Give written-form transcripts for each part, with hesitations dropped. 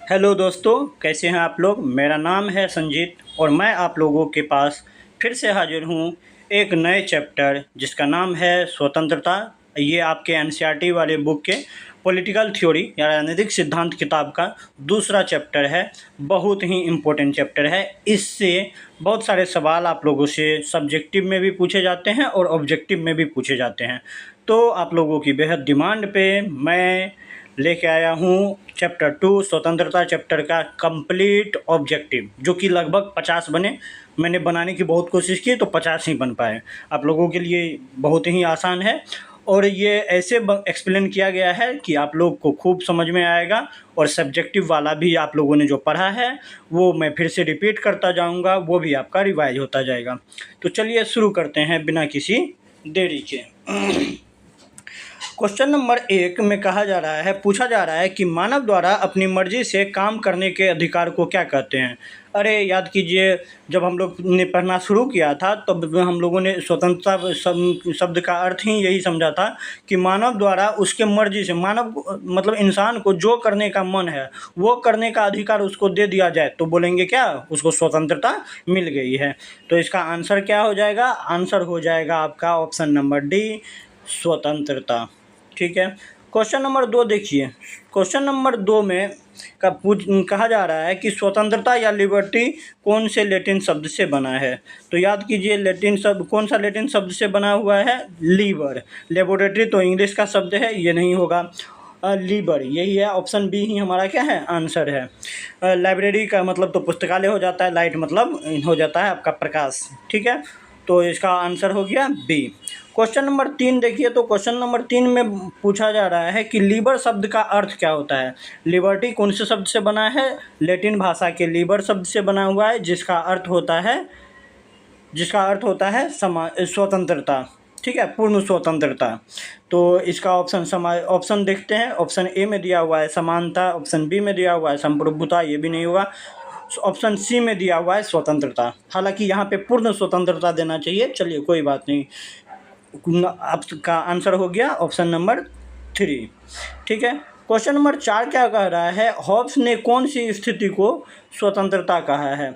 Hello दोस्तों, कैसे हैं आप लोग। मेरा नाम है संजीत और मैं आप लोगों के पास फिर से हाजिर हूँ एक नए चैप्टर जिसका नाम है स्वतंत्रता। ये आपके एनसीईआरटी वाले बुक के पॉलिटिकल थ्योरी या राजनीतिक सिद्धांत किताब का दूसरा चैप्टर है। बहुत ही इम्पोर्टेंट चैप्टर है। इससे बहुत सारे सवाल आप लोगों से सब्जेक्टिव में भी पूछे जाते हैं और ऑब्जेक्टिव में भी पूछे जाते हैं। तो आप लोगों की बेहद डिमांड पे मैं लेके आया हूँ चैप्टर 2 स्वतंत्रता चैप्टर का कंप्लीट ऑब्जेक्टिव, जो कि लगभग 50 बने। मैंने बनाने की बहुत कोशिश की तो 50 ही बन पाए। आप लोगों के लिए बहुत ही आसान है और ये ऐसे एक्सप्लेन किया गया है कि आप लोग को खूब समझ में आएगा। और सब्जेक्टिव वाला भी आप लोगों ने जो पढ़ा है वो मैं फिर से रिपीट करता जाऊंगा, वो भी आपका रिवाइज होता जाएगा। तो चलिए शुरू करते हैं बिना किसी देरी के। क्वेश्चन नंबर 1 में पूछा जा रहा है कि मानव द्वारा अपनी मर्जी से काम करने के अधिकार को क्या कहते हैं। अरे याद कीजिए, जब हम लोग ने पढ़ना शुरू किया था तब हम लोगों ने स्वतंत्रता शब्द का अर्थ ही यही समझा था कि मानव द्वारा उसके मर्जी से, मानव मतलब इंसान को जो करने का मन है वो करने का अधिकार उसको दे दिया जाए तो बोलेंगे क्या, उसको स्वतंत्रता मिल गई है। तो इसका आंसर क्या हो जाएगा? आंसर हो जाएगा आपका ऑप्शन नंबर डी, स्वतंत्रता। ठीक है। क्वेश्चन नंबर 2 देखिए। क्वेश्चन नंबर 2 में कहा जा रहा है कि स्वतंत्रता या लिबर्टी कौन से लैटिन शब्द से बना है। तो याद कीजिए, लैटिन शब्द कौन सा लैटिन शब्द से बना हुआ है? लीबर। लेबोरेटरी तो इंग्लिश का शब्द है, ये नहीं होगा। लीबर यही है, ऑप्शन बी ही हमारा क्या है, आंसर है। लाइब्रेरी का मतलब तो पुस्तकालय हो जाता है, लाइट मतलब हो जाता है आपका प्रकाश। ठीक है, तो इसका आंसर हो गया बी। क्वेश्चन नंबर 3 देखिए। तो क्वेश्चन नंबर 3 में पूछा जा रहा है कि लीबर शब्द का अर्थ क्या होता है। लिबर्टी कौन से शब्द से बना है? लैटिन भाषा के लीबर शब्द से बना हुआ है, जिसका अर्थ होता है स्वतंत्रता। ठीक है, पूर्ण स्वतंत्रता। तो इसका ऑप्शन देखते हैं। ऑप्शन ए में दिया हुआ है समानता, ऑप्शन बी में दिया हुआ है संप्रभुता, ये भी नहीं होगा। ऑप्शन सी में दिया हुआ है स्वतंत्रता। हालांकि यहाँ पे पूर्ण स्वतंत्रता देना चाहिए, चलिए कोई बात नहीं। आपका आंसर हो गया ऑप्शन नंबर 3। ठीक है। क्वेश्चन नंबर 4 क्या कह रहा है? हॉब्स ने कौन सी स्थिति को स्वतंत्रता कहा है?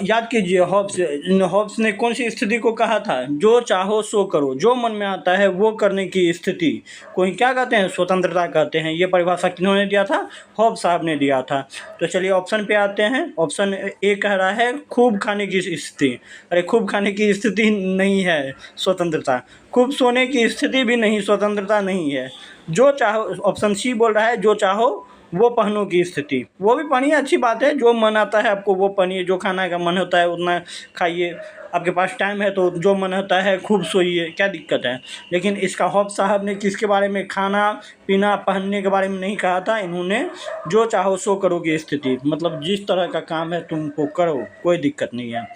याद कीजिए, हॉब्स ने कौन सी स्थिति को कहा था? जो चाहो सो करो, जो मन में आता है वो करने की स्थिति को ही क्या कहते हैं? स्वतंत्रता कहते हैं। ये परिभाषा किन्होंने दिया था? हॉब्स साहब ने दिया था। तो चलिए ऑप्शन पे आते हैं। ऑप्शन ए कह रहा है खूब खाने की स्थिति। अरे खूब खाने की स्थिति नहीं है स्वतंत्रता। खूब सोने की स्थिति भी नहीं, स्वतंत्रता नहीं है। जो चाहो, ऑप्शन सी बोल रहा है जो चाहो वो पहनों की स्थिति। वो भी पहनिए, अच्छी बात है, जो मन आता है आपको वो पहनिए, जो खाना का मन होता है उतना खाइए। आपके पास टाइम है तो जो मन होता है खूब सोइए, क्या दिक्कत है। लेकिन इसका हॉब्स साहब ने किसके बारे में, खाना पीना पहनने के बारे में नहीं कहा था। इन्होंने जो चाहो सो करो की स्थिति, मतलब जिस तरह का काम है तुमको करो, कोई दिक्कत नहीं है।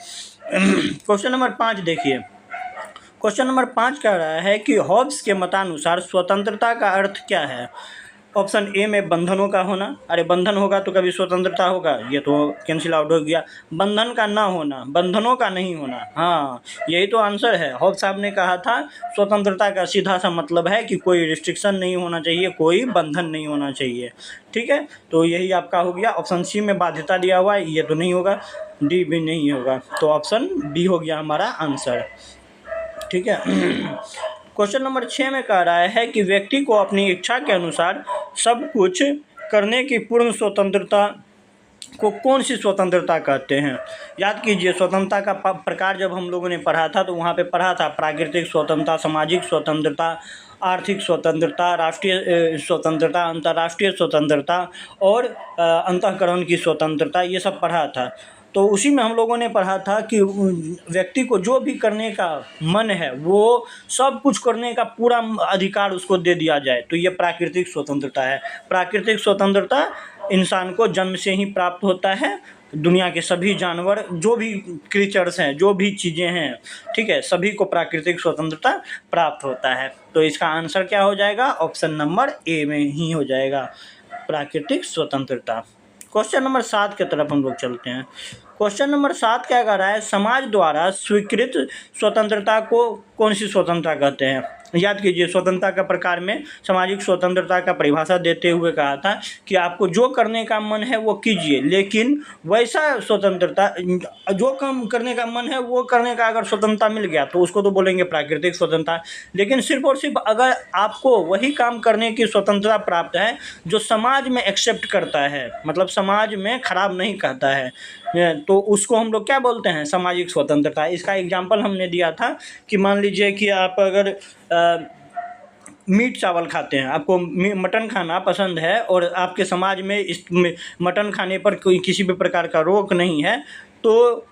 क्वेश्चन नंबर 5 देखिए। क्वेश्चन नंबर 5 कह रहा है कि हॉब्स के मतानुसार स्वतंत्रता का अर्थ क्या है। ऑप्शन ए में बंधनों का होना। अरे बंधन होगा तो कभी स्वतंत्रता होगा? ये तो कैंसिल आउट हो गया। बंधन का ना होना, बंधनों का नहीं होना, हाँ यही तो आंसर है। हॉब्स साहब ने कहा था स्वतंत्रता का सीधा सा मतलब है कि कोई रिस्ट्रिक्शन नहीं होना चाहिए, कोई बंधन नहीं होना चाहिए। ठीक है, तो यही आपका हो गया। ऑप्शन सी में बाध्यता दिया हुआ है, ये तो नहीं होगा। डी भी नहीं होगा, तो ऑप्शन बी हो गया हमारा आंसर। ठीक है। क्वेश्चन नंबर 6 में कह रहा है कि व्यक्ति को अपनी इच्छा के अनुसार सब कुछ करने की पूर्ण स्वतंत्रता को कौन सी स्वतंत्रता कहते हैं। याद कीजिए, स्वतंत्रता का प्रकार जब हम लोगों ने पढ़ा था तो वहाँ पे पढ़ा था प्राकृतिक स्वतंत्रता, सामाजिक स्वतंत्रता, आर्थिक स्वतंत्रता, राष्ट्रीय स्वतंत्रता, अंतर्राष्ट्रीय स्वतंत्रता और अंतःकरण की स्वतंत्रता, ये सब पढ़ा था। तो उसी में हम लोगों ने पढ़ा था कि व्यक्ति को जो भी करने का मन है वो सब कुछ करने का पूरा अधिकार उसको दे दिया जाए, तो ये प्राकृतिक स्वतंत्रता है। प्राकृतिक स्वतंत्रता इंसान को जन्म से ही प्राप्त होता है। दुनिया के सभी जानवर, जो भी क्रीचर्स हैं, जो भी चीज़ें हैं, ठीक है, सभी को प्राकृतिक स्वतंत्रता प्राप्त होता है। तो इसका आंसर क्या हो जाएगा? ऑप्शन नंबर ए में ही हो जाएगा, प्राकृतिक स्वतंत्रता। क्वेश्चन नंबर 7 की तरफ हम लोग चलते हैं। क्वेश्चन नंबर 7 क्या कह रहा है? समाज द्वारा स्वीकृत स्वतंत्रता को कौन सी स्वतंत्रता कहते हैं। याद कीजिए, स्वतंत्रता का प्रकार में सामाजिक स्वतंत्रता का परिभाषा देते हुए कहा था कि आपको जो करने का मन है वो कीजिए, लेकिन वैसा स्वतंत्रता, जो काम करने का मन है वो करने का अगर स्वतंत्रता मिल गया तो उसको तो बोलेंगे प्राकृतिक स्वतंत्रता। लेकिन सिर्फ और सिर्फ अगर आपको वही काम करने की स्वतंत्रता प्राप्त है जो समाज में एक्सेप्ट करता है, मतलब समाज में खराब नहीं कहता है, तो उसको हम लोग क्या बोलते हैं, सामाजिक स्वतंत्रता। इसका एग्जाम्पल हमने दिया था कि मान लीजिए कि आप अगर मीट चावल खाते हैं, आपको मटन खाना पसंद है और आपके समाज में इस मटन खाने पर कोई किसी भी प्रकार का रोक नहीं है, तो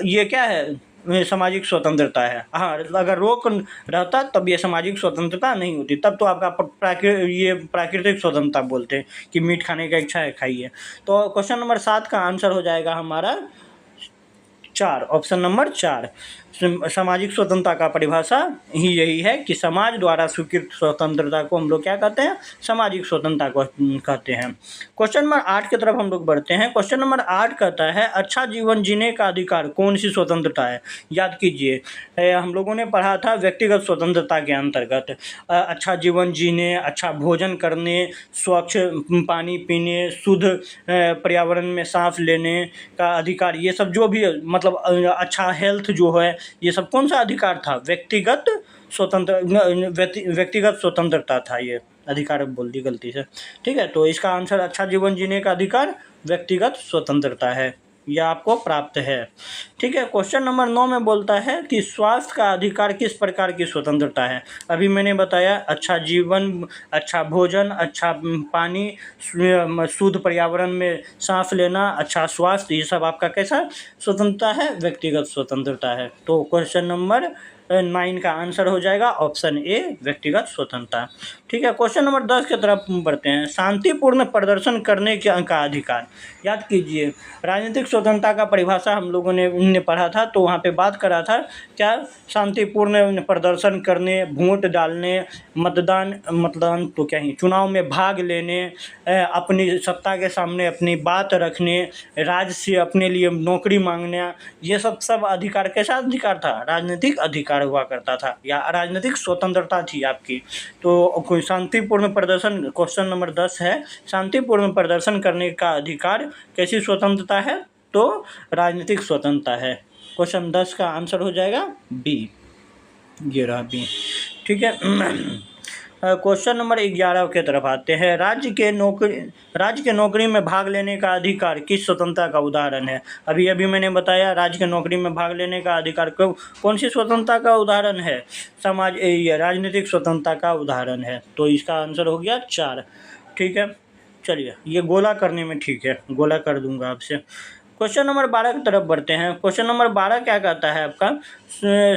ये क्या है, सामाजिक स्वतंत्रता है। हाँ, अगर रोक रहता तब ये सामाजिक स्वतंत्रता नहीं होती, तब तो आपका प्राकृतिक स्वतंत्रता बोलते हैं कि मीट खाने का इच्छा है खाइए। तो क्वेश्चन नंबर 7 का आंसर हो जाएगा हमारा 4, ऑप्शन नंबर 4। सामाजिक स्वतंत्रता का परिभाषा ही यही है कि समाज द्वारा स्वीकृत स्वतंत्रता को हम लोग क्या कहते हैं, सामाजिक स्वतंत्रता को कहते हैं। क्वेश्चन नंबर 8 की तरफ हम लोग बढ़ते हैं। क्वेश्चन नंबर 8 कहता है अच्छा जीवन जीने का अधिकार कौन सी स्वतंत्रता है। याद कीजिए, हम लोगों ने पढ़ा था व्यक्तिगत स्वतंत्रता के अंतर्गत अच्छा जीवन जीने, अच्छा भोजन करने, स्वच्छ पानी पीने, शुद्ध पर्यावरण में सांस लेने का अधिकार, ये सब जो भी मतलब अच्छा हेल्थ जो है, ये सब कौन सा अधिकार था, व्यक्तिगत स्वतंत्रता था, ये अधिकार बोल दी गलती से। ठीक है, तो इसका आंसर अच्छा जीवन जीने का अधिकार व्यक्तिगत स्वतंत्रता है, यह आपको प्राप्त है। ठीक है, क्वेश्चन नंबर 9 में बोलता है कि स्वास्थ्य का अधिकार किस प्रकार की स्वतंत्रता है। अभी मैंने बताया अच्छा जीवन, अच्छा भोजन, अच्छा पानी, शुद्ध पर्यावरण में सांस लेना, अच्छा स्वास्थ्य, ये सब आपका कैसा स्वतंत्रता है, व्यक्तिगत स्वतंत्रता है। तो क्वेश्चन नंबर 9 का आंसर हो जाएगा ऑप्शन ए, व्यक्तिगत स्वतंत्रता। ठीक है, क्वेश्चन नंबर 10 की तरफ बढ़ते हैं। शांतिपूर्ण प्रदर्शन करने का अधिकार। याद कीजिए, राजनीतिक स्वतंत्रता का परिभाषा हम लोगों ने पढ़ा था, तो वहाँ पे बात करा था क्या, शांतिपूर्ण प्रदर्शन करने, वोट डालने, मतदान तो क्या ही, चुनाव में भाग लेने, अपनी सत्ता के सामने अपनी बात रखने, राज्य से अपने लिए नौकरी मांगना, ये सब अधिकार कैसा अधिकार था, राजनीतिक अधिकार हुआ करता था, या राजनीतिक स्वतंत्रता थी आपकी। तो कोई शांतिपूर्ण प्रदर्शन, क्वेश्चन नंबर 10 है, शांतिपूर्ण प्रदर्शन करने का अधिकार कैसी स्वतंत्रता है, तो राजनीतिक स्वतंत्रता है। क्वेश्चन 10 का आंसर हो जाएगा बी, ये रहा बी। ठीक है, क्वेश्चन नंबर 11 की तरफ आते हैं। राज्य के नौकरी में भाग लेने का अधिकार किस स्वतंत्रता का उदाहरण है। अभी मैंने बताया राज्य के नौकरी में भाग लेने का अधिकार कौन सी स्वतंत्रता का उदाहरण है, ये राजनीतिक स्वतंत्रता का उदाहरण है। तो इसका आंसर हो गया 4। ठीक है, चलिए ये गोला करने में ठीक है, गोला कर दूंगा आपसे। क्वेश्चन नंबर 12 की तरफ बढ़ते हैं। क्वेश्चन नंबर 12 क्या कहता है आपका,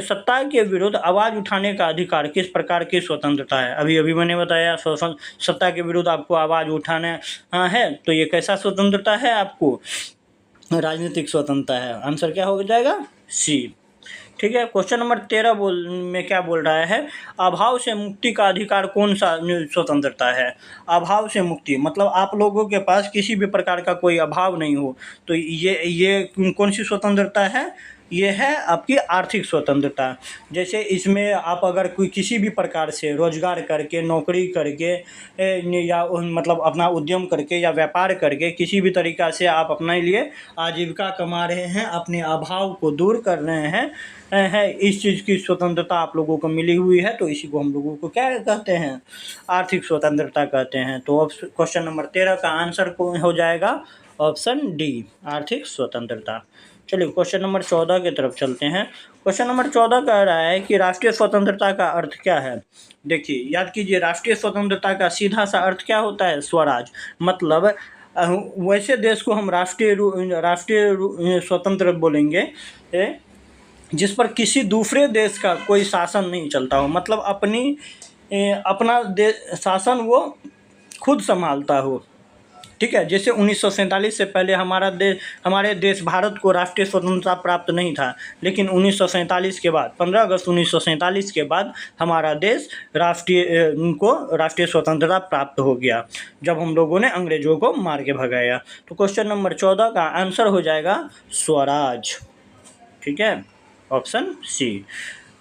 सत्ता के विरुद्ध आवाज़ उठाने का अधिकार किस प्रकार की स्वतंत्रता है। अभी मैंने बताया सत्ता के विरुद्ध आपको आवाज़ उठाना है, तो ये कैसा स्वतंत्रता है, आपको राजनीतिक स्वतंत्रता है। आंसर क्या हो जाएगा, सी। ठीक है, क्वेश्चन नंबर 13 में क्या बोल रहा है, अभाव से मुक्ति का अधिकार कौन सा स्वतंत्रता है। अभाव से मुक्ति मतलब आप लोगों के पास किसी भी प्रकार का कोई अभाव नहीं हो, तो ये कौन सी स्वतंत्रता है, ये है आपकी आर्थिक स्वतंत्रता। जैसे इसमें आप अगर कोई किसी भी प्रकार से रोजगार करके, नौकरी करके, या मतलब अपना उद्यम करके या व्यापार करके किसी भी तरीक़ा से आप अपने लिए आजीविका कमा रहे हैं, अपने अभाव को दूर कर रहे हैं, इस चीज़ की स्वतंत्रता आप लोगों को मिली हुई है, तो इसी को हम लोगों को क्या कहते हैं, आर्थिक स्वतंत्रता कहते हैं। तो क्वेश्चन नंबर 13 का आंसर हो जाएगा ऑप्शन डी, आर्थिक स्वतंत्रता। चलिए क्वेश्चन नंबर 14 की तरफ चलते हैं। क्वेश्चन नंबर 14 कह रहा है कि राष्ट्रीय स्वतंत्रता का अर्थ क्या है। देखिए, याद कीजिए, राष्ट्रीय स्वतंत्रता का सीधा सा अर्थ क्या होता है, स्वराज। मतलब वैसे देश को हम राष्ट्रीय स्वतंत्र बोलेंगे जिस पर किसी दूसरे देश का कोई शासन नहीं चलता हो, मतलब अपना शासन वो खुद संभालता हो। ठीक है, जैसे 1947 से पहले हमारे देश भारत को राष्ट्रीय स्वतंत्रता प्राप्त नहीं था, लेकिन 1947 के बाद 15 अगस्त 1947 के बाद हमारा देश राष्ट्रीय स्वतंत्रता प्राप्त हो गया, जब हम लोगों ने अंग्रेजों को मार के भगाया। तो क्वेश्चन नंबर 14 का आंसर हो जाएगा स्वराज। ठीक है, ऑप्शन सी।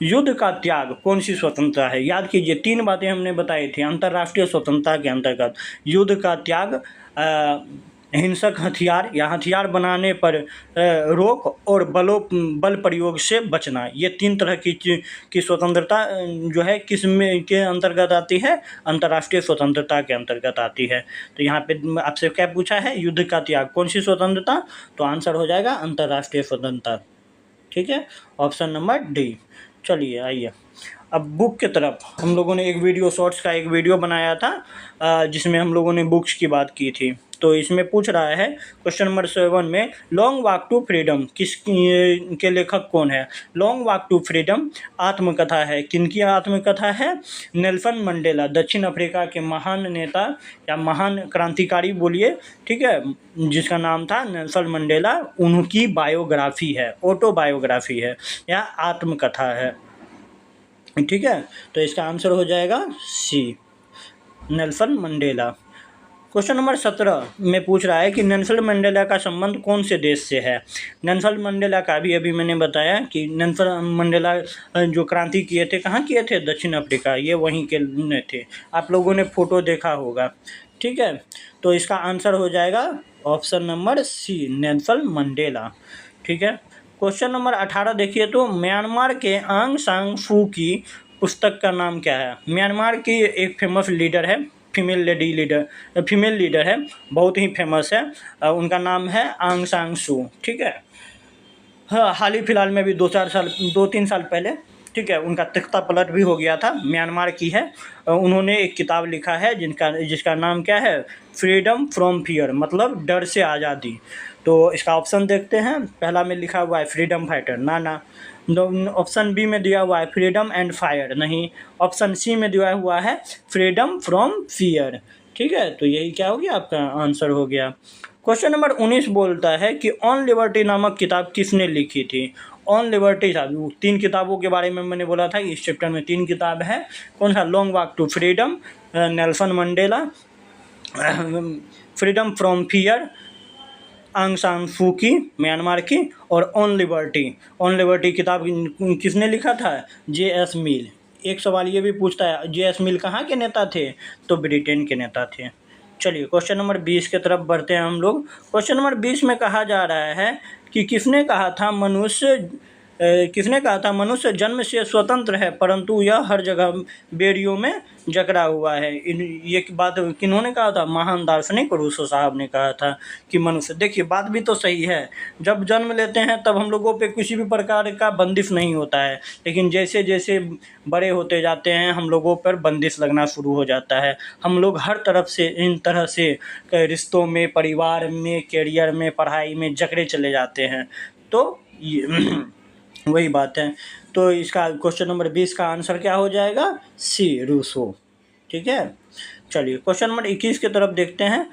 युद्ध का त्याग कौन सी स्वतंत्रता है? याद कीजिए, 3 बातें हमने बताई थी अंतर्राष्ट्रीय स्वतंत्रता के अंतर्गत। युद्ध का त्याग, हिंसक हथियार या हथियार बनाने पर रोक, और बल प्रयोग से बचना। ये 3 तरह की स्वतंत्रता जो है किस में के अंतर्गत आती है? अंतर्राष्ट्रीय स्वतंत्रता के अंतर्गत आती है। तो यहाँ पे आपसे क्या पूछा है? युद्ध का त्याग कौन सी स्वतंत्रता? तो आंसर हो जाएगा अंतर्राष्ट्रीय स्वतंत्रता। ठीक है, ऑप्शन नंबर डी। चलिए आइए अब बुक की तरफ। हम लोगों ने एक वीडियो, शॉर्ट्स का एक वीडियो बनाया था जिसमें हम लोगों ने बुक्स की बात की थी। तो इसमें पूछ रहा है क्वेश्चन नंबर 7 में, लॉन्ग वॉक टू फ्रीडम के लेखक कौन है? लॉन्ग वॉक टू फ्रीडम आत्मकथा है। किनकी आत्मकथा है? नेल्सन मंडेला, दक्षिण अफ्रीका के महान नेता या महान क्रांतिकारी बोलिए, ठीक है, जिसका नाम था नेल्सन मंडेला। उनकी बायोग्राफी है, ऑटोबायोग्राफी है या आत्मकथा है। ठीक है, तो इसका आंसर हो जाएगा सी, नेल्सन मंडेला। क्वेश्चन नंबर 17 में पूछ रहा है कि नेल्सन मंडेला का संबंध कौन से देश से है? नेल्सन मंडेला का अभी मैंने बताया कि नेल्सन मंडेला जो क्रांति किए थे, कहाँ किए थे? दक्षिण अफ्रीका, ये वहीं के थे। आप लोगों ने फोटो देखा होगा। ठीक है, तो इसका आंसर हो जाएगा option number C, Nelson Mandela. ठीक है, क्वेश्चन नंबर 18 देखिए तो, म्यांमार के आंग सान सू की पुस्तक का नाम क्या है? म्यांमार की एक फेमस लीडर है, फीमेल लीडर है, बहुत ही फेमस है। उनका नाम है आंग सान सू। ठीक है, हाँ, हाल ही फिलहाल में भी 2-3 साल पहले, ठीक है, उनका तख्ता पलट भी हो गया था। म्यांमार की है। उन्होंने एक किताब लिखा है जिसका नाम क्या है? फ्रीडम फ्रॉम फियर, मतलब डर से आज़ादी। तो इसका ऑप्शन देखते हैं। पहला में लिखा हुआ है फ्रीडम फाइटर, ना। ऑप्शन बी में दिया हुआ है फ्रीडम एंड फायर, नहीं। ऑप्शन सी में दिया हुआ है फ्रीडम फ्रॉम फियर। ठीक है, तो यही क्या हो गया? आपका आंसर हो गया। क्वेश्चन नंबर 19 बोलता है कि ऑन लिबर्टी नामक किताब किसने लिखी थी? ऑन लिबर्टी साहब, 3 किताबों के बारे में मैंने बोला था कि इस चैप्टर में 3 किताब है। कौन सा? Long walk to freedom, Nelson Mandela, freedom from fear, Aung San सू की, म्यांमार की, और ऑन लिबर्टी किताब किसने लिखा था? J.S. मिल। एक सवाल ये भी पूछता है, J.S. मिल कहाँ के नेता थे? तो ब्रिटेन के नेता थे। चलिए क्वेश्चन नंबर 20 की तरफ बढ़ते हैं हम लोग। क्वेश्चन नंबर 20 में कहा जा रहा है कि किसने कहा था मनुष्य जन्म से स्वतंत्र है, परंतु यह हर जगह बेड़ियों में जकड़ा हुआ है। ये बात किन्होंने कहा था? महान दार्शनिक रूसो साहब ने कहा था कि मनुष्य, देखिए बात भी तो सही है, जब जन्म लेते हैं तब हम लोगों पे किसी भी प्रकार का बंदिश नहीं होता है, लेकिन जैसे जैसे बड़े होते जाते हैं हम लोगों पर बंदिश लगना शुरू हो जाता है। हम लोग हर तरफ से इन तरह से रिश्तों में, परिवार में, कैरियर में, पढ़ाई में जकड़े चले जाते हैं। तो ये वही बात है। तो इसका क्वेश्चन नंबर 20 का आंसर क्या हो जाएगा? सी, रूसो। ठीक है, चलिए क्वेश्चन नंबर 21 की तरफ देखते हैं।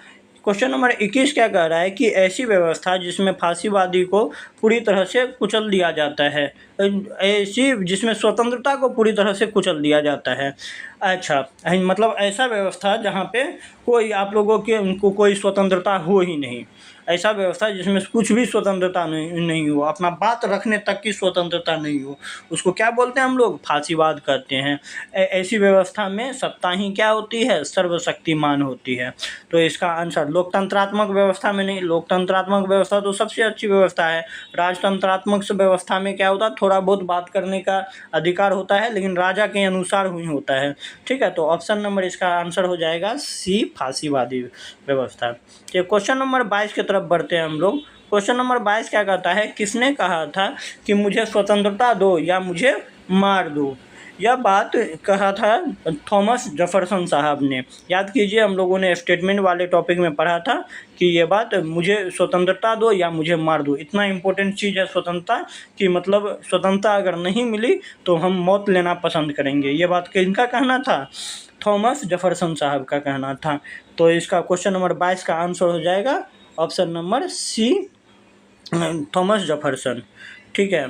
क्वेश्चन नंबर 21 क्या कह रहा है कि ऐसी व्यवस्था जिसमें फांसीवादी को पूरी तरह से कुचल दिया जाता है, ऐसी जिसमें स्वतंत्रता को पूरी तरह से कुचल दिया जाता है। अच्छा, मतलब ऐसा व्यवस्था जहाँ पे कोई आप लोगों के उनको कोई स्वतंत्रता हो ही नहीं, ऐसा व्यवस्था जिसमें कुछ भी स्वतंत्रता नहीं हो, अपना बात रखने तक की स्वतंत्रता नहीं हो, उसको क्या बोलते हैं हम लोग? फांसीवाद करते हैं। ऐसी व्यवस्था में सत्ता ही क्या होती है? सर्वशक्तिमान होती है। तो इसका आंसर लोकतंत्रात्मक व्यवस्था में नहीं। लोकतंत्रात्मक व्यवस्था तो सबसे अच्छी व्यवस्था है। राजतंत्रात्मक व्यवस्था में क्या होता है? थोड़ा बहुत बात करने का अधिकार होता है, लेकिन राजा के अनुसार ही होता है। ठीक है, तो ऑप्शन नंबर इसका आंसर हो जाएगा सी, फांसीवादी व्यवस्था। तो क्वेश्चन नंबर 22 की तरफ बढ़ते हैं हम लोग। क्वेश्चन नंबर 22 क्या कहता है? किसने कहा था कि मुझे स्वतंत्रता दो या मुझे मार दो? यह बात कहा था थॉमस जेफरसन साहब ने। याद कीजिए, हम लोगों ने स्टेटमेंट वाले टॉपिक में पढ़ा था कि ये बात, मुझे स्वतंत्रता दो या मुझे मार दो। इतना इम्पोर्टेंट चीज़ है स्वतंत्रता कि मतलब स्वतंत्रता अगर नहीं मिली तो हम मौत लेना पसंद करेंगे। ये बात किनका कहना था? थॉमस जेफरसन साहब का कहना था। तो इसका क्वेश्चन नंबर 22 का आंसर हो जाएगा option number C, Thomas Jefferson. ठीक है,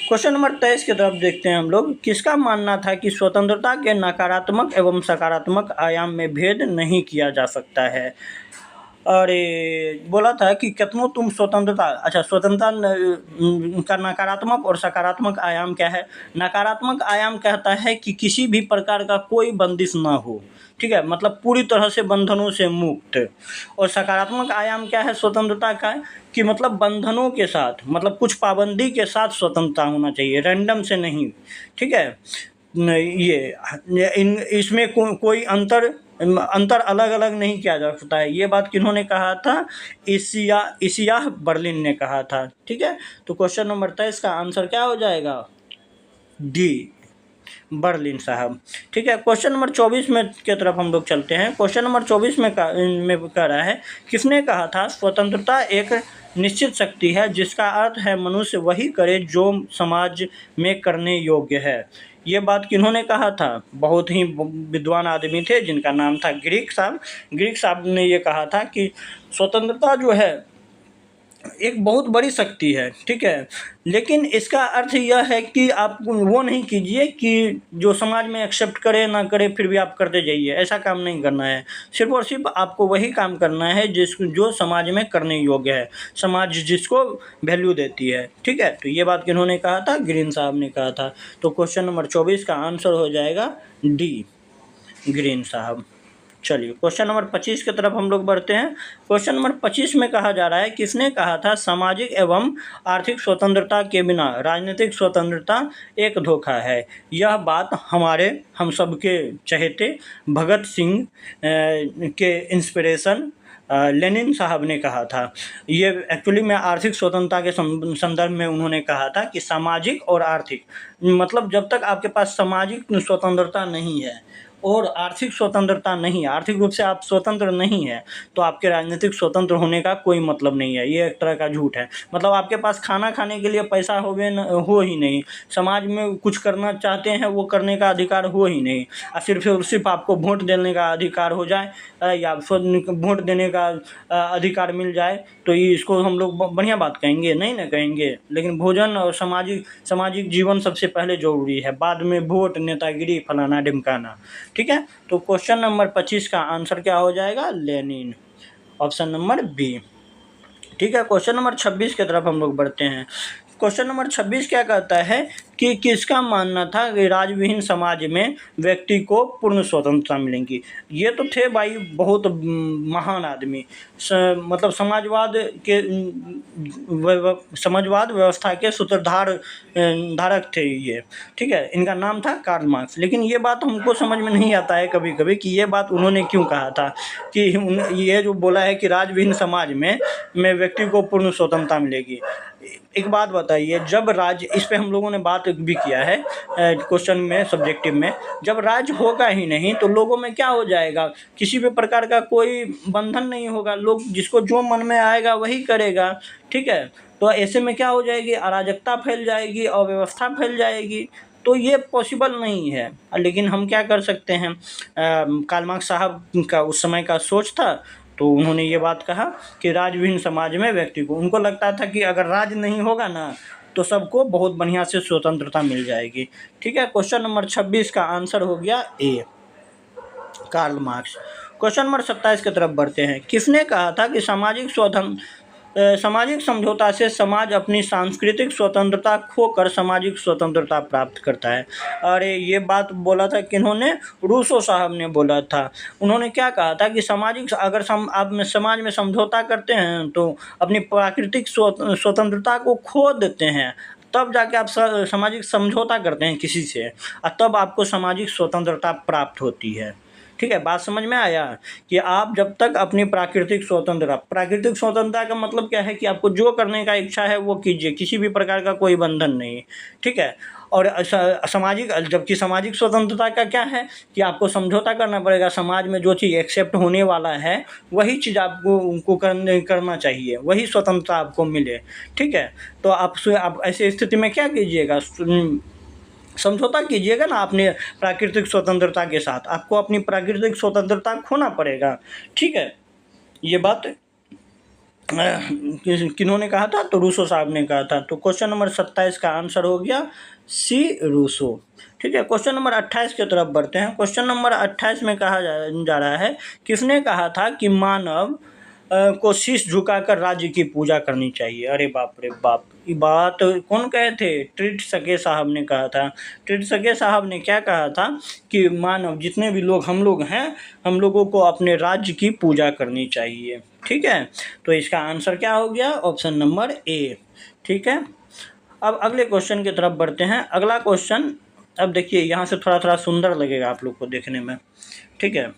क्वेश्चन नंबर 23 की तरफ देखते हैं हम लोग। किसका मानना था कि स्वतंत्रता के नकारात्मक एवं सकारात्मक आयाम में भेद नहीं किया जा सकता है? अरे बोला था कि कितनों तुम स्वतंत्रता, अच्छा स्वतंत्रता का नकारात्मक और सकारात्मक आयाम क्या है। नकारात्मक आयाम कहता है कि किसी भी प्रकार का कोई बंदिश ना हो, ठीक है, मतलब पूरी तरह से बंधनों से मुक्त। और सकारात्मक आयाम क्या है स्वतंत्रता का, कि मतलब बंधनों के साथ, मतलब कुछ पाबंदी के साथ स्वतंत्रता होना चाहिए, रैंडम से नहीं, ठीक है। ये इन इसमें कोई अंतर अलग अलग नहीं किया जा सकता है। ये बात किन्होंने कहा था, इसियाह बर्लिन ने कहा था, ठीक है। तो क्वेश्चन नंबर 23 का आंसर क्या हो जाएगा, डी, बर्लिन साहब, ठीक है। क्वेश्चन नंबर 24 में के तरफ हम लोग चलते हैं। क्वेश्चन नंबर 24 में कह रहा है, किसने कहा था स्वतंत्रता एक निश्चित शक्ति है जिसका अर्थ है मनुष्य वही करे जो समाज में करने योग्य है। ये बात किन्होंने कहा था, बहुत ही विद्वान आदमी थे जिनका नाम था ग्रीक साहब। ग्रीक साहब ने ये कहा था कि स्वतंत्रता जो है एक बहुत बड़ी शक्ति है, ठीक है, लेकिन इसका अर्थ यह है कि आप वो नहीं कीजिए कि जो समाज में एक्सेप्ट करे ना करे फिर भी आप करते जाइए, ऐसा काम नहीं करना है। सिर्फ और सिर्फ आपको वही काम करना है जो समाज में करने योग्य है, समाज जिसको वैल्यू देती है, ठीक है। तो ये बात किन्होंने कहा था, ग्रीन साहब ने कहा था। तो क्वेश्चन नंबर 24 का आंसर हो जाएगा डी, ग्रीन साहब। चलिए क्वेश्चन नंबर 25 की तरफ हम लोग बढ़ते हैं। क्वेश्चन नंबर 25 में कहा जा रहा है, किसने कहा था सामाजिक एवं आर्थिक स्वतंत्रता के बिना राजनीतिक स्वतंत्रता एक धोखा है। यह बात हम सबके चहेते भगत सिंह के इंस्पिरेशन लेनिन साहब ने कहा था। ये एक्चुअली में आर्थिक स्वतंत्रता के संदर्भ में उन्होंने कहा था कि सामाजिक और आर्थिक, मतलब जब तक आपके पास सामाजिक स्वतंत्रता नहीं है और आर्थिक स्वतंत्रता नहीं है, आर्थिक रूप से आप स्वतंत्र नहीं है, तो आपके राजनीतिक स्वतंत्र होने का कोई मतलब नहीं है। ये एक तरह का झूठ है। मतलब आपके पास खाना खाने के लिए पैसा हो ही नहीं, समाज में कुछ करना चाहते हैं वो करने का अधिकार हो ही नहीं, और सिर्फ आपको वोट देने का अधिकार हो जाए या वोट देने का अधिकार मिल जाए तो ये इसको हम लोग बढ़िया बात कहेंगे, नहीं ना कहेंगे। लेकिन भोजन और सामाजिक जीवन सबसे पहले जरूरी है, बाद में वोट, नेतागिरी, फलाना ढिमकाना, ठीक है। तो क्वेश्चन नंबर 25 का आंसर क्या हो जाएगा, लेनिन, ऑप्शन नंबर बी, ठीक है। क्वेश्चन नंबर 26 की तरफ हम लोग बढ़ते हैं। क्वेश्चन नंबर 26 क्या कहता है कि किसका मानना था कि राजविहीन समाज में व्यक्ति को पूर्ण स्वतंत्रता मिलेगी। ये तो थे भाई बहुत महान आदमी, मतलब समाजवाद व्यवस्था के धारक थे ये, ठीक है। इनका नाम था कार्ल मार्क्स। लेकिन ये बात हमको समझ में नहीं आता है कभी कभी कि ये बात उन्होंने क्यों कहा था, कि ये जो बोला है कि राजविहीन समाज में व्यक्ति को पूर्ण स्वतंत्रता मिलेगी। एक बात बताइए, जब राज्य, इस पे हम लोगों ने बात भी किया है क्वेश्चन में, सब्जेक्टिव में, जब राज्य होगा ही नहीं तो लोगों में क्या हो जाएगा, किसी भी प्रकार का कोई बंधन नहीं होगा, लोग जिसको जो मन में आएगा वही करेगा, ठीक है। तो ऐसे में क्या हो जाएगी, अराजकता फैल जाएगी, अव्यवस्था फैल जाएगी, तो ये पॉसिबल नहीं है। लेकिन हम क्या कर सकते हैं, कार्ल मार्क्स साहब का उस समय का सोच था, तो उन्होंने ये बात कहा कि राजविहीन समाज में व्यक्ति को, उनको लगता था कि अगर राज नहीं होगा ना तो सबको बहुत बढ़िया से स्वतंत्रता मिल जाएगी, ठीक है। क्वेश्चन नंबर 26 का आंसर हो गया ए, कार्ल मार्क्स। क्वेश्चन नंबर 27 की तरफ बढ़ते हैं। किसने कहा था कि सामाजिक समझौता से समाज अपनी सांस्कृतिक स्वतंत्रता खोकर सामाजिक स्वतंत्रता प्राप्त करता है। अरे ये बात बोला था किन्होंने, रूसो साहब ने बोला था। उन्होंने क्या कहा था कि अगर आप समाज में समझौता करते हैं तो अपनी प्राकृतिक स्वतंत्रता को खो देते हैं, तब जाके आप सामाजिक समझौता करते हैं किसी से, और तब आपको सामाजिक स्वतंत्रता प्राप्त होती है, ठीक है। बात समझ में आया कि आप जब तक अपनी प्राकृतिक स्वतंत्रता का मतलब क्या है कि आपको जो करने का इच्छा है वो कीजिए, किसी भी प्रकार का कोई बंधन नहीं, ठीक है। और जबकि सामाजिक स्वतंत्रता का क्या है कि आपको समझौता करना पड़ेगा, समाज में जो चीज़ एक्सेप्ट होने वाला है वही चीज़ आपको उनको करना चाहिए, वही स्वतंत्रता आपको मिले, ठीक है। तो आप ऐसी स्थिति में क्या कीजिएगा, समझौता कीजिएगा ना अपने प्राकृतिक स्वतंत्रता के साथ, आपको अपनी प्राकृतिक स्वतंत्रता खोना पड़ेगा, ठीक है। ये बात किन्होंने कहा था, तो रूसो साहब ने कहा था। तो क्वेश्चन नंबर 27 का आंसर हो गया सी, रूसो, ठीक है। क्वेश्चन नंबर 28 की तरफ बढ़ते हैं। क्वेश्चन नंबर 28 में कहा जा रहा है, किसने कहा था कि मानव को शीश झुकाकर राज्य की पूजा करनी चाहिए। अरे बाप रे बाप, ये बात कौन कहे थे? ट्रीट सके साहब ने कहा था। ट्रीट सके साहब ने क्या कहा था कि मानव जितने भी लोग हम लोग हैं, हम लोगों को अपने राज्य की पूजा करनी चाहिए। ठीक है, तो इसका आंसर क्या हो गया? Option number A. ठीक है, अब अगले क्वेश्चन की तरफ बढ़ते हैं। अगला क्वेश्चन, अब देखिए यहाँ से थोड़ा थोड़ा सुंदर लगेगा आप लोग को देखने में। ठीक है,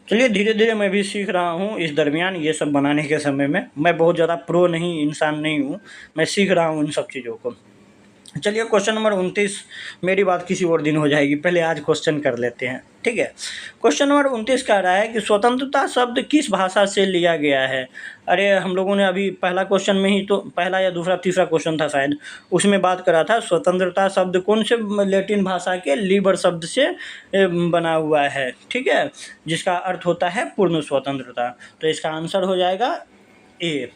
चलिए धीरे धीरे मैं भी सीख रहा हूँ इस दरमियान ये सब बनाने के समय में। मैं बहुत ज़्यादा प्रो नहीं इंसान नहीं हूँ, मैं सीख रहा हूँ इन सब चीज़ों को। चलिए क्वेश्चन नंबर 29, मेरी बात किसी और दिन हो जाएगी, पहले आज क्वेश्चन कर लेते हैं। ठीक है, क्वेश्चन नंबर 29 कह रहा है कि स्वतंत्रता शब्द किस भाषा से लिया गया है? अरे हम लोगों ने अभी पहला क्वेश्चन में ही तो, पहला या दूसरा तीसरा क्वेश्चन था शायद, उसमें बात करा था स्वतंत्रता शब्द कौन से लैटिन भाषा के लीबर शब्द से बना हुआ है। ठीक है, जिसका अर्थ होता है पूर्ण स्वतंत्रता। तो इसका आंसर हो जाएगा ए।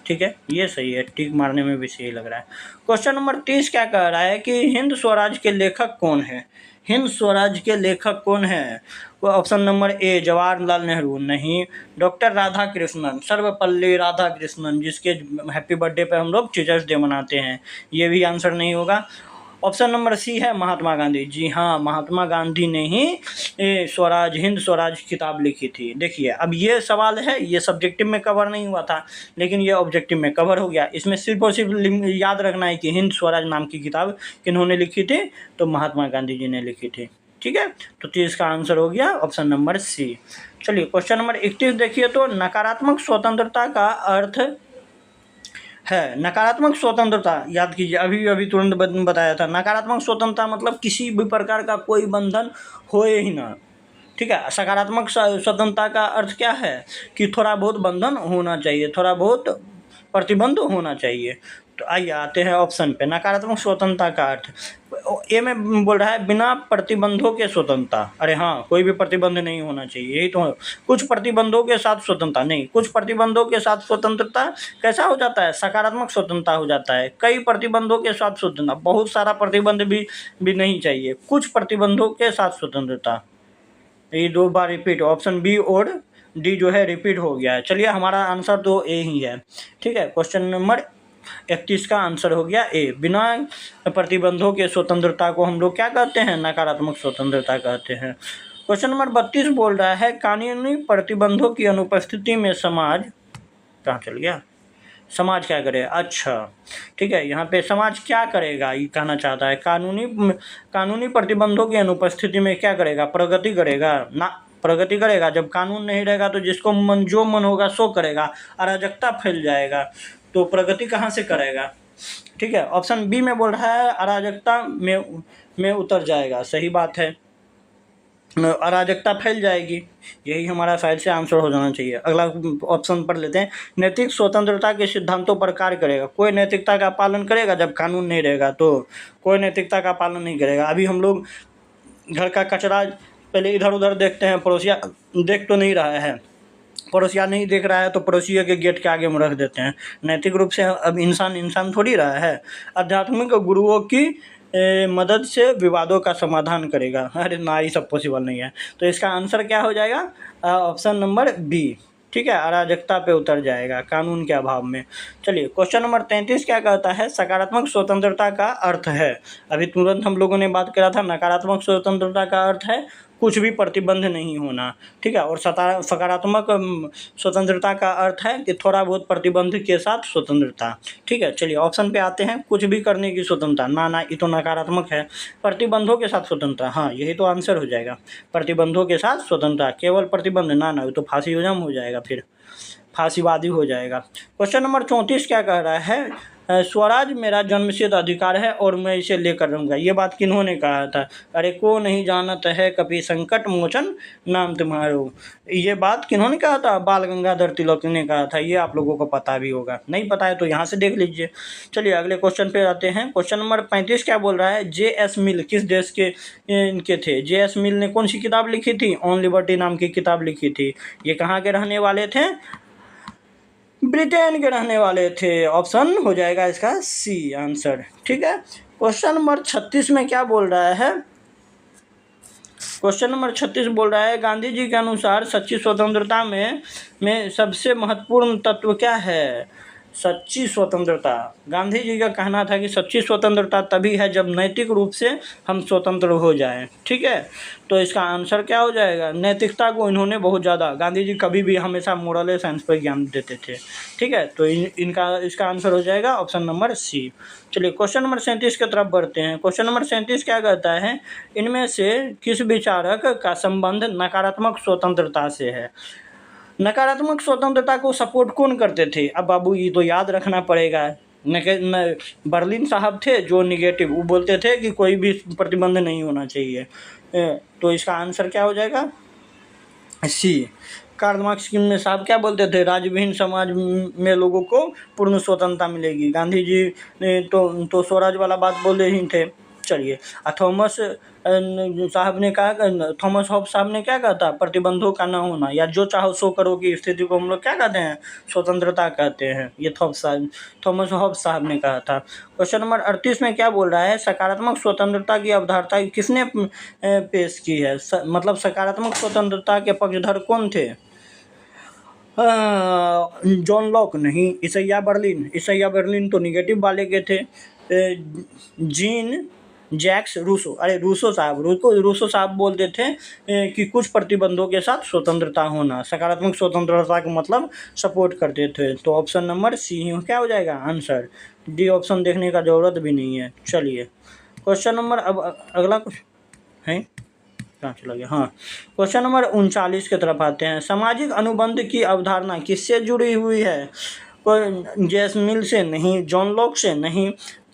ठीक है, ये सही है, टिक मारने में भी सही लग रहा है। क्वेश्चन नंबर 30 क्या कह रहा है कि हिंद स्वराज के लेखक कौन है? हिंद स्वराज के लेखक कौन है? Option number A Jawaharlal Nehru, नहीं। डॉक्टर राधा कृष्णन, सर्वपल्ली राधा कृष्णन, जिसके हैप्पी बर्थडे पे हम लोग टीचर्स डे मनाते हैं, ये भी आंसर नहीं होगा। ऑप्शन नंबर सी है महात्मा गांधी, जी हाँ, महात्मा गांधी ने ही स्वराज, हिंद स्वराज किताब लिखी थी। देखिए अब ये सवाल है, ये सब्जेक्टिव में कवर नहीं हुआ था, लेकिन ये ऑब्जेक्टिव में कवर हो गया। इसमें सिर्फ और सिर्फ याद रखना है कि हिंद स्वराज नाम की किताब किन्होंने लिखी थी? तो महात्मा गांधी जी ने लिखी थी। ठीक है, तो इसका आंसर हो गया ऑप्शन नंबर सी। चलिए क्वेश्चन नंबर 31 देखिए, तो नकारात्मक स्वतंत्रता का अर्थ है। नकारात्मक स्वतंत्रता याद कीजिए, अभी तुरंत बताया था। नकारात्मक स्वतंत्रता मतलब किसी भी प्रकार का कोई बंधन होए ही ना। ठीक है, सकारात्मक स्वतंत्रता का अर्थ क्या है कि थोड़ा बहुत बंधन होना चाहिए, थोड़ा बहुत प्रतिबंध होना चाहिए। तो आइए आते हैं ऑप्शन पे, नकारात्मक स्वतंत्रता का अर्थ। ए में बोल रहा है बिना प्रतिबंधों के स्वतंत्रता। अरे हाँ, कोई भी प्रतिबंध नहीं होना चाहिए, यही तो है। कुछ प्रतिबंधों के साथ स्वतंत्रता नहीं, कुछ प्रतिबंधों के साथ स्वतंत्रता कैसा हो जाता है? सकारात्मक स्वतंत्रता हो जाता है। कई प्रतिबंधों के साथ स्वतंत्रता, बहुत सारा प्रतिबंध भी नहीं चाहिए, कुछ प्रतिबंधों के साथ स्वतंत्रता। ये दो बार रिपीट, ऑप्शन बी और डी जो है रिपीट हो गया है। चलिए हमारा आंसर तो ए ही है। ठीक है, क्वेश्चन नंबर 31 का आंसर हो गया ए। बिना प्रतिबंधों के स्वतंत्रता को हम लोग क्या कहते हैं? नकारात्मक स्वतंत्रता कहते हैं। क्वेश्चन नंबर 32 बोल रहा है कानूनी प्रतिबंधों की अनुपस्थिति में समाज, कहाँ चल गया? समाज क्या करे? अच्छा ठीक है, यहाँ पे समाज क्या करेगा ये कहना चाहता है। कानूनी प्रतिबंधों की अनुपस्थिति में क्या करेगा? प्रगति करेगा ना। प्रगति करेगा जब कानून नहीं रहेगा तो जिसको जो मन होगा सो करेगा, अराजकता फैल जाएगा, तो प्रगति कहाँ से करेगा? ठीक है, ऑप्शन बी में बोल रहा है अराजकता में उतर जाएगा। सही बात है, अराजकता फैल जाएगी, यही हमारा शायद से आंसर हो जाना चाहिए। अगला ऑप्शन पढ़ लेते हैं, नैतिक स्वतंत्रता के सिद्धांतों पर कार्य करेगा। कोई नैतिकता का पालन करेगा जब कानून नहीं रहेगा, तो कोई नैतिकता का पालन नहीं करेगा। अभी हम लोग घर का कचरा पहले इधर उधर देखते हैं, पड़ोसिया देख तो नहीं रहा है, पड़ोसिया नहीं देख रहा है तो पड़ोसिया के गेट के आगे में रख देते हैं। नैतिक रूप से अब इंसान थोड़ी रहा है। आध्यात्मिक गुरुओं की मदद से विवादों का समाधान करेगा। अरे ना, ये सब पॉसिबल नहीं है। तो इसका आंसर क्या हो जाएगा? Option number B. ठीक है, अराजकता पे उतर जाएगा कानून के अभाव में। चलिए क्वेश्चन नंबर 33 क्या कहता है? सकारात्मक स्वतंत्रता का अर्थ है। अभी तुरंत हम लोगों ने बात करा था, नकारात्मक स्वतंत्रता का अर्थ है कुछ भी प्रतिबंध नहीं होना। ठीक है, और सकारात्मक स्वतंत्रता का अर्थ है कि थोड़ा बहुत प्रतिबंध के साथ स्वतंत्रता। ठीक है, चलिए ऑप्शन पे आते हैं, कुछ भी करने की स्वतंत्रता ना, ये तो नकारात्मक है। प्रतिबंधों के साथ स्वतंत्रता, हाँ यही तो आंसर हो जाएगा। प्रतिबंधों के साथ स्वतंत्रता, केवल प्रतिबंध ना, ये तो फांसी हो जाएगा, फिर फांसीवादी हो जाएगा। क्वेश्चन नंबर 34 क्या कह रहा है? स्वराज मेरा जन्मसिद्ध अधिकार है और मैं इसे लेकर रहूँगा। ये बात किन्होंने कहा था? अरे को नहीं जानत है कभी संकट मोचन नाम तुम्हारो, ये बात किन्होंने कहा था? बाल गंगाधर तिलक ने कहा था। ये आप लोगों को पता भी होगा, नहीं पता है तो यहाँ से देख लीजिए। चलिए अगले क्वेश्चन पे आते हैं। क्वेश्चन नंबर 35 क्या बोल रहा है? J.S. मिल किस देश के इनके थे? J.S. मिल ने कौन सी किताब लिखी थी? ऑन लिबर्टी नाम की किताब लिखी थी। ये कहाँ के रहने वाले थे? ब्रिटेन के रहने वाले थे। ऑप्शन हो जाएगा इसका सी आंसर। ठीक है, क्वेश्चन नंबर 36 में क्या बोल रहा है? क्वेश्चन नंबर 36 बोल रहा है, गांधी जी के अनुसार सच्ची स्वतंत्रता में सबसे महत्वपूर्ण तत्व क्या है? सच्ची स्वतंत्रता, गांधी जी का कहना था कि सच्ची स्वतंत्रता तभी है जब नैतिक रूप से हम स्वतंत्र हो जाएं। ठीक है, तो इसका आंसर क्या हो जाएगा? नैतिकता को इन्होंने बहुत ज़्यादा, गांधी जी कभी भी हमेशा मोरल साइंस पर ज्ञान देते थे। ठीक है, तो इसका आंसर हो जाएगा ऑप्शन नंबर सी। चलिए क्वेश्चन नंबर 37 की तरफ बढ़ते हैं। क्वेश्चन नंबर 37 क्या कहता है, इनमें से किस विचारक का संबंध नकारात्मक स्वतंत्रता से है? नकारात्मक स्वतंत्रता को सपोर्ट कौन करते थे? अब बाबू ये तो याद रखना पड़ेगा। बर्लिन साहब थे जो निगेटिव, वो बोलते थे कि कोई भी प्रतिबंध नहीं होना चाहिए। तो इसका आंसर क्या हो जाएगा? सी। कार्ल मार्क्स में साहब क्या बोलते थे? राज्यविहीन समाज में लोगों को पूर्ण स्वतंत्रता मिलेगी। गांधी जी ने तो स्वराज वाला बात बोले ही थे। चलिए, थॉमस साहब ने कहा, थॉमस हॉब्स साहब ने क्या कहा था? प्रतिबंधों का न होना, या जो चाहो सो करो की स्थिति को हम लोग क्या कहते हैं? स्वतंत्रता कहते हैं। ये थॉमस हॉब्स साहब ने कहा था। क्वेश्चन नंबर 38 में क्या बोल रहा है, सकारात्मक स्वतंत्रता की अवधारणा किसने पेश की है? मतलब सकारात्मक स्वतंत्रता के पक्षधर कौन थे? जॉन लॉक नहीं, ईसैया बर्लिन तो निगेटिव वाले के थे। जीन जैक्स रूसो, अरे रूसो साहब बोलते थे कि कुछ प्रतिबंधों के साथ स्वतंत्रता होना, सकारात्मक स्वतंत्रता का मतलब सपोर्ट करते थे। तो ऑप्शन नंबर सी ही क्या हो जाएगा आंसर? डी ऑप्शन देखने का जरूरत भी नहीं है। चलिए क्वेश्चन नंबर, अब अगला कुछ है, कहाँ चला गया? हाँ, क्वेश्चन नंबर 39 की तरफ आते हैं। सामाजिक अनुबंध की अवधारणा किससे जुड़ी हुई है? कोई जेम्स मिल से नहीं, जॉन लॉक से नहीं,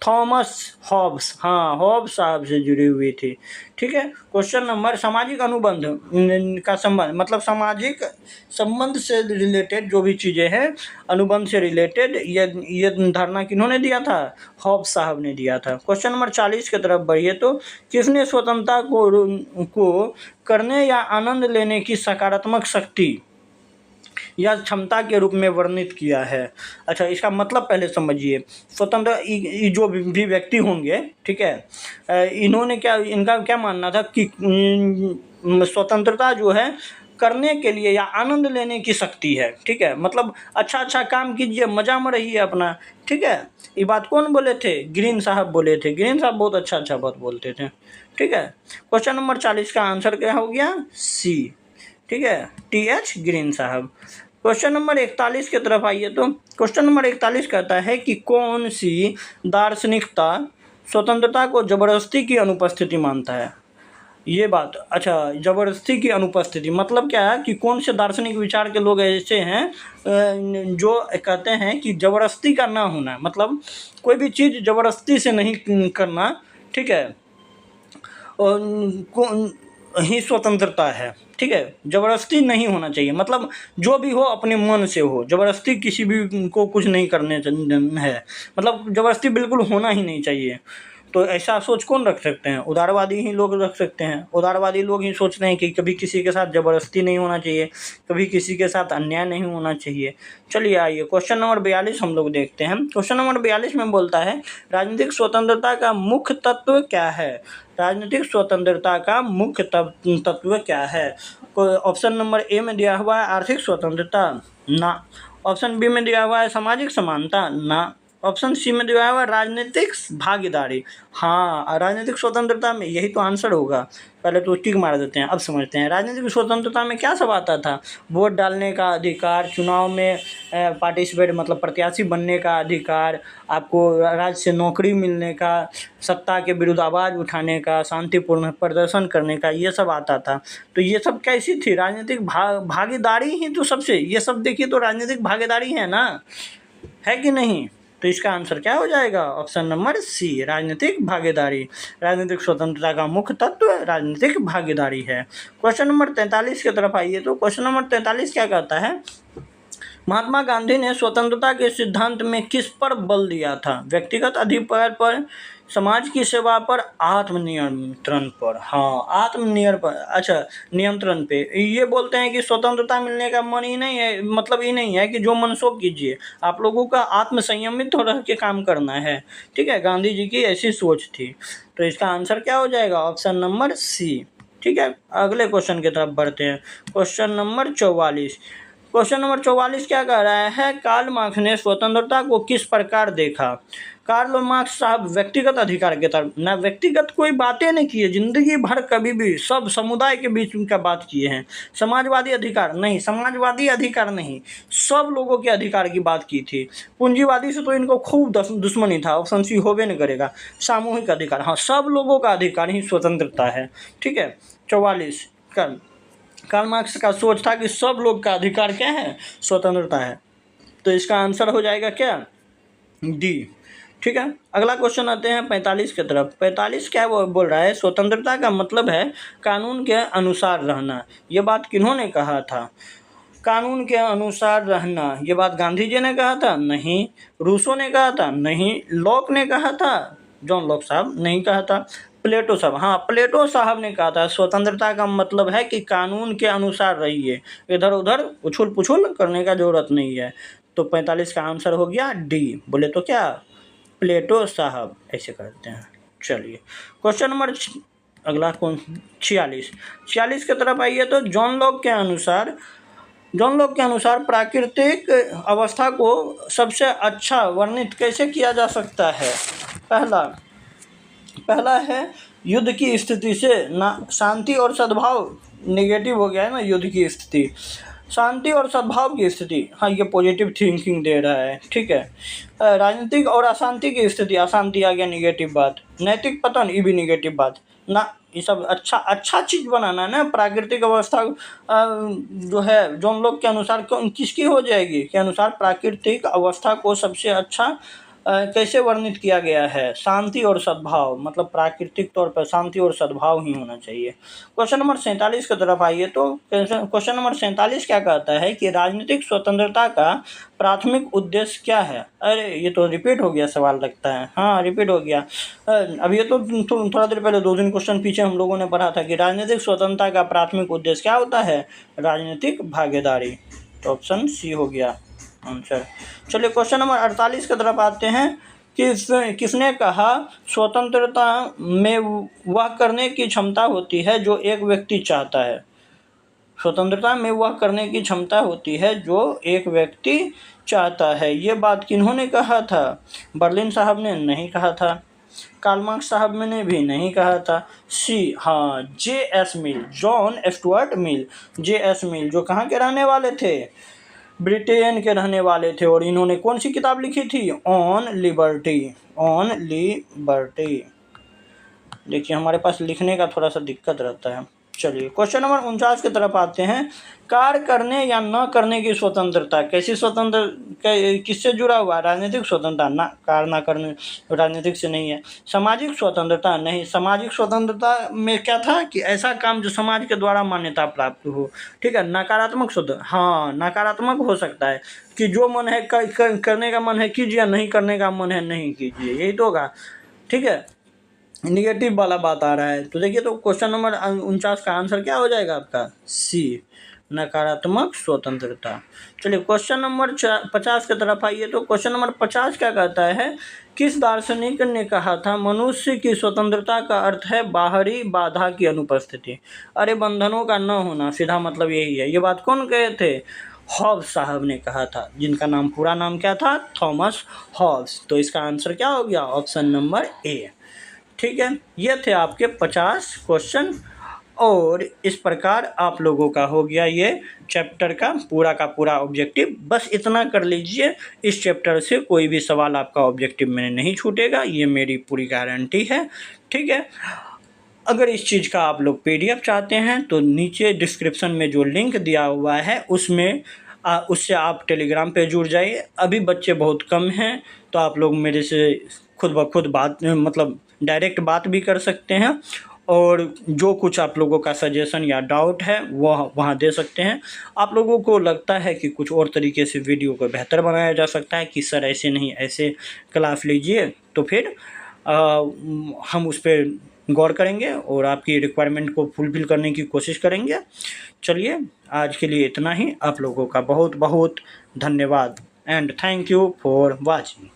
थॉमस हॉब्स, हाँ हॉब्स साहब से जुड़ी हुई थी। ठीक है, क्वेश्चन नंबर, सामाजिक अनुबंध का संबंध मतलब सामाजिक संबंध से रिलेटेड जो भी चीज़ें हैं, अनुबंध से रिलेटेड, ये धारणा किन्होंने दिया था? हॉब्स साहब ने दिया था। क्वेश्चन नंबर 40 की तरफ बढ़िए, तो किसने स्वतंत्रता को करने या आनंद लेने की सकारात्मक शक्ति या क्षमता के रूप में वर्णित किया है? अच्छा, इसका मतलब पहले समझिए। स्वतंत्र जो भी व्यक्ति होंगे, ठीक है, इन्होंने इनका क्या मानना था कि स्वतंत्रता जो है करने के लिए या आनंद लेने की शक्ति है। ठीक है, मतलब अच्छा काम कीजिए, मजा में रहिए अपना। ठीक है, ये बात कौन बोले थे? ग्रीन साहब बोले थे। ग्रीन साहब बहुत अच्छा बात बोलते थे। ठीक है, क्वेश्चन नंबर 40 का आंसर क्या हो गया? सी। ठीक है, TH ग्रीन साहब। क्वेश्चन नंबर 41 की तरफ आइए, तो क्वेश्चन नंबर 41 कहता है कि कौन सी दार्शनिकता स्वतंत्रता को जबरदस्ती की अनुपस्थिति मानता है? ये बात, अच्छा, जबरदस्ती की अनुपस्थिति मतलब क्या है कि कौन से दार्शनिक विचार के लोग ऐसे हैं जो कहते हैं कि जबरदस्ती का ना होना, मतलब कोई भी चीज़ जबरदस्ती से नहीं करना, ठीक है, ही स्वतंत्रता है। ठीक है, जबरदस्ती नहीं होना चाहिए, मतलब जो भी हो अपने मन से हो, जबरदस्ती किसी भी को कुछ नहीं करने है, मतलब जबरदस्ती बिल्कुल होना ही नहीं चाहिए। तो ऐसा सोच कौन रख सकते हैं? उदारवादी ही लोग रख सकते हैं। उदारवादी लोग ही सोचते हैं कि कभी किसी के साथ जबरदस्ती नहीं होना चाहिए, कभी किसी के साथ अन्याय नहीं होना चाहिए। चलिए आइए क्वेश्चन नंबर 42 हम लोग देखते हैं। क्वेश्चन नंबर 42 में बोलता है, राजनीतिक स्वतंत्रता का मुख्य तत्व क्या है? राजनीतिक स्वतंत्रता का मुख्य तत्व क्या है? ऑप्शन नंबर ए में दिया हुआ है आर्थिक स्वतंत्रता, ना। ऑप्शन बी में दिया हुआ है सामाजिक समानता, ना। ऑप्शन सी में दिया हुआ है राजनीतिक भागीदारी, हाँ। राजनीतिक स्वतंत्रता में यही तो आंसर होगा। पहले तो टिक मार देते हैं, अब समझते हैं। राजनीतिक स्वतंत्रता में क्या सब आता था? वोट डालने का अधिकार, चुनाव में पार्टिसिपेट मतलब प्रत्याशी बनने का अधिकार, आपको राज्य से नौकरी मिलने का, सत्ता के विरुद्ध आवाज़ उठाने का, शांतिपूर्ण प्रदर्शन करने का, ये सब आता था। तो ये सब कैसी थी? राजनीतिक भागीदारी ही तो सबसे, ये सब देखिए तो राजनीतिक भागीदारी है ना, है कि नहीं? तो इसका आंसर क्या हो जाएगा? ऑप्शन नंबर सी, राजनीतिक भागीदारी। राजनीतिक स्वतंत्रता का मुख्य तत्व राजनीतिक भागीदारी है। क्वेश्चन नंबर 43 की तरफ आइए, तो क्वेश्चन नंबर 43 क्या कहता है? महात्मा गांधी ने स्वतंत्रता के सिद्धांत में किस पर बल दिया था? व्यक्तिगत अधिकार पर, समाज की सेवा पर, आत्मनियंत्रण पर। हाँ, नियंत्रण पे। ये बोलते हैं कि स्वतंत्रता मिलने का मन ही नहीं है, मतलब ये नहीं है कि जो मन सो कीजिए, आप लोगों का आत्म संयमित हो रह के काम करना है। ठीक है, गांधी जी की ऐसी सोच थी। तो इसका आंसर क्या हो जाएगा? Option number C. ठीक है, अगले क्वेश्चन की तरफ बढ़ते हैं। Question number 44। क्वेश्चन नंबर 44 क्या कह रहा है, कार्ल मार्क्स ने स्वतंत्रता को किस प्रकार देखा। कार्ल मार्क्स साहब व्यक्तिगत अधिकार के तरफ ना, व्यक्तिगत कोई बातें नहीं की है जिंदगी भर, कभी भी सब समुदाय के बीच उनका बात किए हैं। समाजवादी अधिकार नहीं, समाजवादी अधिकार नहीं, सब लोगों के अधिकार की बात की थी। पूंजीवादी से तो इनको खूब दुश्मनी था, ऑप्शन सी होबे नहीं करेगा। सामूहिक अधिकार, हाँ, सब लोगों का अधिकार ही स्वतंत्रता है। ठीक है, 44 कार्ल मार्क्स का सोच था कि सब लोग का अधिकार क्या है, स्वतंत्रता है। तो इसका आंसर हो जाएगा क्या, डी। ठीक है, अगला क्वेश्चन आते हैं 45 की तरफ। 45 क्या वो बोल रहा है, स्वतंत्रता का मतलब है कानून के अनुसार रहना। ये बात किन्होंने कहा था, कानून के अनुसार रहना, ये बात गांधी जी ने कहा था, नहीं। रूसो ने कहा था, नहीं। लॉक ने कहा था, जॉन लॉक साहब, नहीं कहा था। प्लेटो साहब, हाँ, प्लेटो साहब ने कहा था स्वतंत्रता का मतलब है कि कानून के अनुसार रहिए, इधर उधर उछुल पुछुल करने का जरूरत नहीं है। तो 45 का आंसर हो गया डी। बोले तो क्या, प्लेटो साहब, ऐसे करते हैं। चलिए क्वेश्चन नंबर अगला कौन, 46 की तरफ आइए। तो जॉन लॉक के अनुसार प्राकृतिक अवस्था को सबसे अच्छा वर्णित कैसे किया जा सकता है। पहला है युद्ध की स्थिति से, ना शांति और सद्भाव, नेगेटिव हो गया है ना, युद्ध की स्थिति, शांति और सद्भाव की स्थिति, हाँ, ये पॉजिटिव थिंकिंग दे रहा है। ठीक है, राजनीतिक और अशांति की स्थिति, अशांति आ गया नेगेटिव बात। नैतिक पतन, ये भी नेगेटिव बात ना। ये सब अच्छा चीज़ बनाना है ना। प्राकृतिक अवस्था जो है जॉन लॉक के अनुसार किसकी हो जाएगी, के अनुसार प्राकृतिक अवस्था को सबसे अच्छा कैसे वर्णित किया गया है, शांति और सद्भाव, मतलब प्राकृतिक तौर पर शांति और सद्भाव ही होना चाहिए। क्वेश्चन नंबर 47 की तरफ आइए। तो क्वेश्चन नंबर 47 क्या कहता है कि राजनीतिक स्वतंत्रता का प्राथमिक उद्देश्य क्या है। अरे ये तो रिपीट हो गया सवाल लगता है, हाँ रिपीट हो गया। अब ये तो थोड़ा देर पहले 2 दिन क्वेश्चन पीछे हम लोगों ने पढ़ा था कि राजनीतिक स्वतंत्रता का प्राथमिक उद्देश्य क्या होता है, राजनीतिक भागीदारी। तो ऑप्शन सी हो गया आंसर। चलिए क्वेश्चन नंबर 48 की तरफ आते हैं। किसने कहा स्वतंत्रता में वह करने की क्षमता होती है जो एक व्यक्ति चाहता है। स्वतंत्रता में वह करने की क्षमता होती है जो एक व्यक्ति चाहता है। ये बात किन्होंने कहा था, बर्लिन साहब ने नहीं कहा था, कार्ल मार्क्स साहब ने भी नहीं कहा था। सी, हाँ, जे.एस. मिल, जॉन स्टुअर्ट मिल। जे.एस. मिल जो कहाँ के रहने वाले थे, ब्रिटेन के रहने वाले थे। और इन्होंने कौन सी किताब लिखी थी, ऑन लिबर्टी। देखिए हमारे पास लिखने का थोड़ा सा दिक्कत रहता है। चलिए क्वेश्चन नंबर 49 की तरफ आते हैं। कार्य करने या न करने की स्वतंत्रता, कैसी स्वतंत्र, किससे जुड़ा हुआ, राजनीतिक स्वतंत्रता ना, कार्य ना करने राजनीतिक से नहीं है। सामाजिक स्वतंत्रता नहीं, सामाजिक स्वतंत्रता में क्या था कि ऐसा काम जो समाज के द्वारा मान्यता प्राप्त हो। ठीक है, नकारात्मक स्वतंत्रता, हाँ नकारात्मक हो सकता है कि जो मन है करने का मन है कीजिए, नहीं करने का मन है नहीं कीजिए, यही तो होगा। ठीक है, निगेटिव वाला बात आ रहा है। तो देखिए, तो क्वेश्चन नंबर 49 का आंसर क्या हो जाएगा आपका, सी, नकारात्मक स्वतंत्रता। चलिए क्वेश्चन नंबर 50 की तरफ आइए। तो क्वेश्चन नंबर 50 क्या कहता है, किस दार्शनिक ने कहा था मनुष्य की स्वतंत्रता का अर्थ है बाहरी बाधा की अनुपस्थिति। अरे बंधनों का न होना, सीधा मतलब यही है। ये बात कौन कहे थे, हॉब्स साहब ने कहा था, जिनका नाम पूरा नाम क्या था, थॉमस हॉब्स। तो इसका आंसर क्या हो गया, ऑप्शन नंबर ए। ठीक है, ये थे आपके 50 क्वेश्चन और इस प्रकार आप लोगों का हो गया ये चैप्टर का पूरा ऑब्जेक्टिव। बस इतना कर लीजिए, इस चैप्टर से कोई भी सवाल आपका ऑब्जेक्टिव में नहीं छूटेगा, ये मेरी पूरी गारंटी है। ठीक है, अगर इस चीज़ का आप लोग PDF चाहते हैं तो नीचे डिस्क्रिप्शन में जो लिंक दिया हुआ है उसमें उससे आप टेलीग्राम पे जुड़ जाइए। अभी बच्चे बहुत कम हैं तो आप लोग मेरे से खुद ब खुद बात, मतलब डायरेक्ट बात भी कर सकते हैं और जो कुछ आप लोगों का सजेशन या डाउट है वह वहाँ दे सकते हैं। आप लोगों को लगता है कि कुछ और तरीके से वीडियो को बेहतर बनाया जा सकता है कि सर ऐसे नहीं ऐसे क्लास लीजिए, तो फिर हम उस पर गौर करेंगे और आपकी रिक्वायरमेंट को फुलफिल करने की कोशिश करेंगे। चलिए आज के लिए इतना ही। आप लोगों का बहुत बहुत धन्यवाद and thank you for watching.